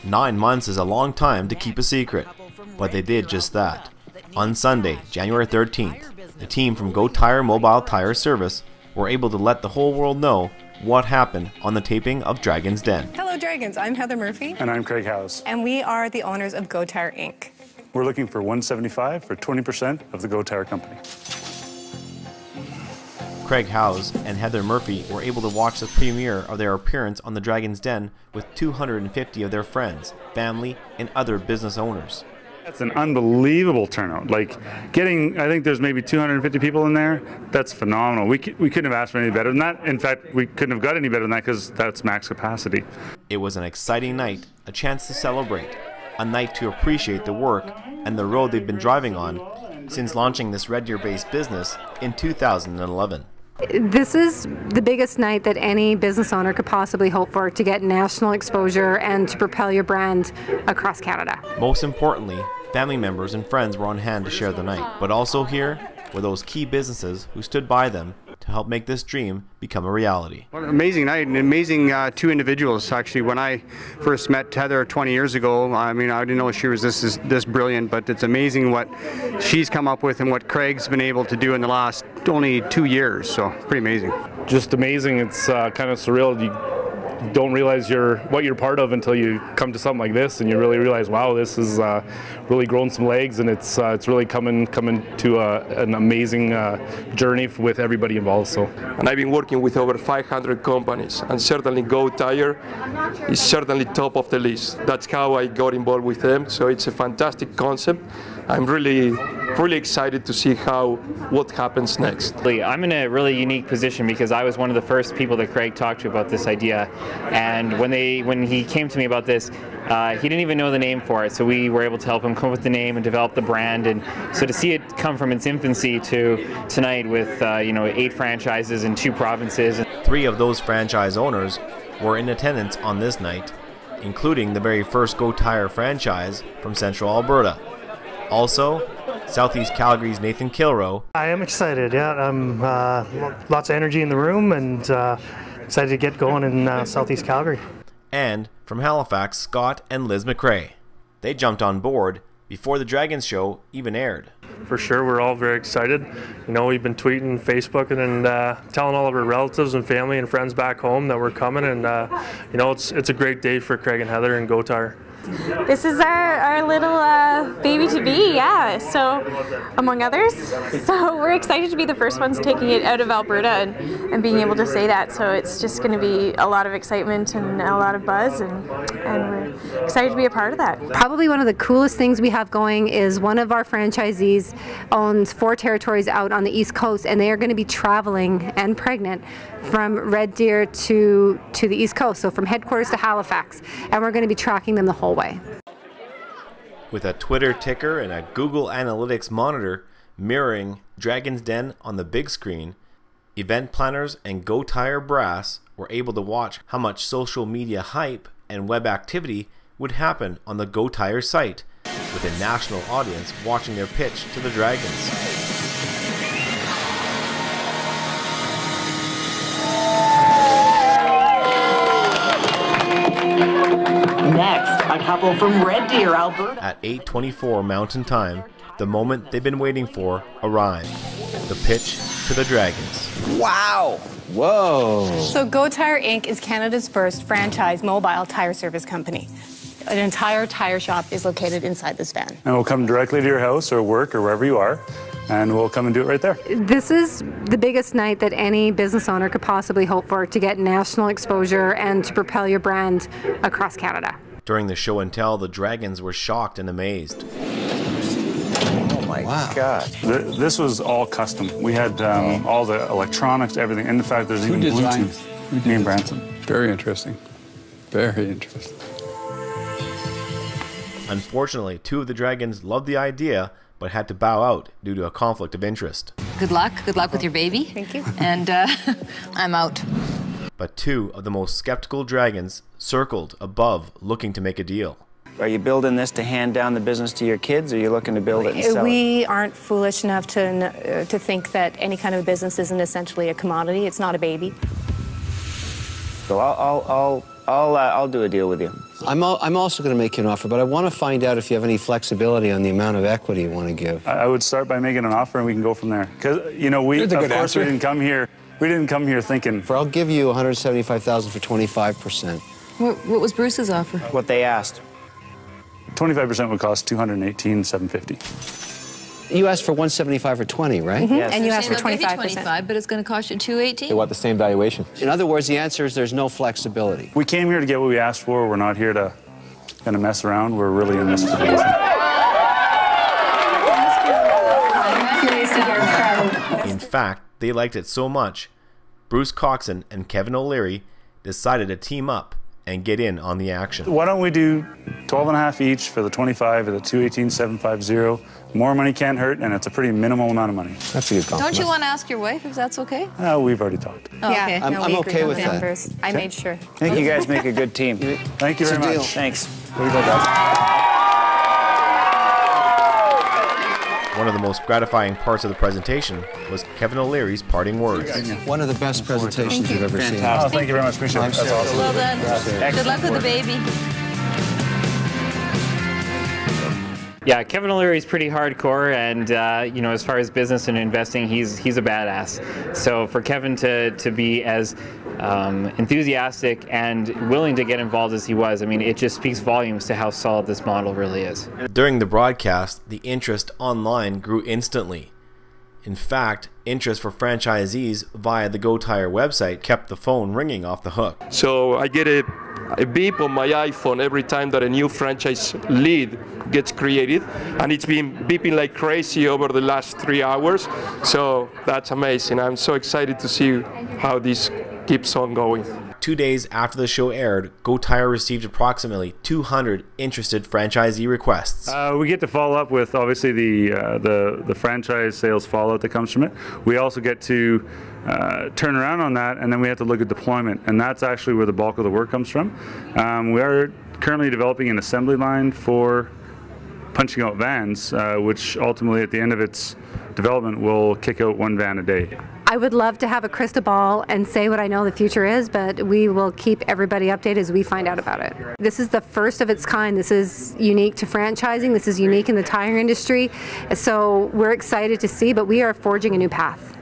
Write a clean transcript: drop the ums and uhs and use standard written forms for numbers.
9 months is a long time to keep a secret, but they did just that. On Sunday, January 13th, the team from GoTire Mobile Tire Service were able to let the whole world know what happened on the taping of Dragon's Den. Hello Dragons, I'm Heather Murphy. And I'm Craig Howes. And we are the owners of GoTire Inc. We're looking for $175 for 20% of the GoTire company. Craig Howes and Heather Murphy were able to watch the premiere of their appearance on the Dragon's Den with 250 of their friends, family, and other business owners. That's an unbelievable turnout. I think there's maybe 250 people in there. That's phenomenal. We couldn't have asked for any better than that. In fact, we couldn't have got any better than that because that's max capacity. It was an exciting night, a chance to celebrate, a night to appreciate the work and the road they've been driving on since launching this Red Deer-based business in 2011. This is the biggest night that any business owner could possibly hope for to get national exposure and to propel your brand across Canada. Most importantly, family members and friends were on hand to share the night, but also here were those key businesses who stood by them to help make this dream become a reality. What an amazing night, and amazing two individuals. Actually, when I first met Heather 20 years ago, I didn't know she was this brilliant, but it's amazing what she's come up with and what Craig's been able to do in the last only 2 years, so pretty amazing. Just amazing. It's kind of surreal. You don't realize what you're part of until you come to something like this, and you really realize, wow, this has really grown some legs, and it's really coming to an amazing journey with everybody involved. So, and I've been working with over 500 companies, and certainly GoTire is certainly top of the list. That's how I got involved with them. So it's a fantastic concept. I'm really excited to see what happens next. I'm in a really unique position because I was one of the first people that Craig talked to about this idea, and when he came to me about this, he didn't even know the name for it, so we were able to help him come up with the name and develop the brand. And so to see it come from its infancy to tonight with 8 franchises in 2 provinces. 3 of those franchise owners were in attendance on this night, including the very first GoTire franchise from Central Alberta. Also, Southeast Calgary's Nathan Kilrow. I am excited, yeah. Lots of energy in the room, and excited to get going in Southeast Calgary. And from Halifax, Scott and Liz McRae. They jumped on board before the Dragons show even aired. For sure, we're all very excited. We've been tweeting, Facebooking, and telling all of our relatives and family and friends back home that we're coming, and it's a great day for Craig and Heather and GoTire. This is our little baby-to-be, yeah, so among others. So we're excited to be the first ones taking it out of Alberta and being able to say that. So it's just going to be a lot of excitement and a lot of buzz, and we're excited to be a part of that. Probably one of the coolest things we have going is one of our franchisees owns 4 territories out on the East Coast, and they are going to be traveling and pregnant from Red Deer to the East Coast, so from headquarters to Halifax, and we're going to be tracking them the whole way. With a Twitter ticker and a Google Analytics monitor mirroring Dragon's Den on the big screen, event planners and GoTire brass were able to watch how much social media hype and web activity would happen on the GoTire site, with a national audience watching their pitch to the Dragons. Next, a couple from Red Deer, Alberta. At 8:24 Mountain Time, the moment they've been waiting for arrived. The pitch to the Dragons. Wow! Whoa! So GoTire Inc. is Canada's first franchise mobile tire service company. An entire tire shop is located inside this van. And we'll come directly to your house or work or wherever you are, and we'll come and do it right there. This is the biggest night that any business owner could possibly hope for to get national exposure and to propel your brand across Canada. During the show and tell, the Dragons were shocked and amazed. Oh my God. This was all custom. We had all the electronics, everything. In fact, there's even Bluetooth. Me and Branson. Very interesting. Very interesting. Unfortunately, 2 of the Dragons loved the idea, but had to bow out due to a conflict of interest. Good luck. Good luck with your baby. Thank you. And I'm out. But 2 of the most skeptical Dragons circled above, looking to make a deal. Are you building this to hand down the business to your kids, or are you looking to build it and sell it? We aren't foolish enough to think that any kind of business isn't essentially a commodity. It's not a baby. So I'll do a deal with you. I'm also going to make you an offer, but I want to find out if you have any flexibility on the amount of equity you want to give. I would start by making an offer, and we can go from there. Because you know, we didn't come here. We didn't come here thinking. I'll give you $175,000 for 25%. What was Bruce's offer? What they asked. 25% would cost $218,750. You asked for 175 for 20, right? Mm-hmm. Yes. And you asked for 25%. But it's going to cost you $218. They want the same valuation. In other words, the answer is there's no flexibility. We came here to get what we asked for. We're not here to kind of mess around. We're really in this for the business. In fact, they liked it so much, Bruce Coxon and Kevin O'Leary decided to team up and get in on the action. Why don't we do 12.5 each for the 25 or the 218,750? More money can't hurt, and it's a pretty minimal amount of money. That's a good compromise. Don't you want to ask your wife if that's okay? We've already talked. Oh, Yeah, okay. I'm okay with that. Numbers. I made sure. I think you guys make a good team. Thank you very much. Thanks. There you go, guys. One of the most gratifying parts of the presentation was Kevin O'Leary's parting words. One of the best presentations you've ever seen. Oh, thank you very much. Appreciate it. That's awesome. Well done. Good luck with the baby. Yeah, Kevin O'Leary's pretty hardcore, and you know, as far as business and investing, he's a badass. So for Kevin to be as enthusiastic and willing to get involved as he was, I mean, it just speaks volumes to how solid this model really is. During the broadcast, the interest online grew instantly. In fact, interest for franchisees via the GoTire website kept the phone ringing off the hook. So I get a beep on my iPhone every time that a new franchise lead gets created, and it's been beeping like crazy over the last 3 hours. So that's amazing. I'm so excited to see how this keeps on going. 2 days after the show aired, GoTire received approximately 200 interested franchisee requests. We get to follow up with obviously the franchise sales fallout that comes from it. We also get to turn around on that, and then we have to look at deployment, and that's actually where the bulk of the work comes from. We are currently developing an assembly line for punching out vans, which ultimately at the end of its development will kick out 1 van a day. I would love to have a crystal ball and say what I know the future is, but we will keep everybody updated as we find out about it. This is the first of its kind. This is unique to franchising. This is unique in the tire industry. So we're excited to see, but we are forging a new path.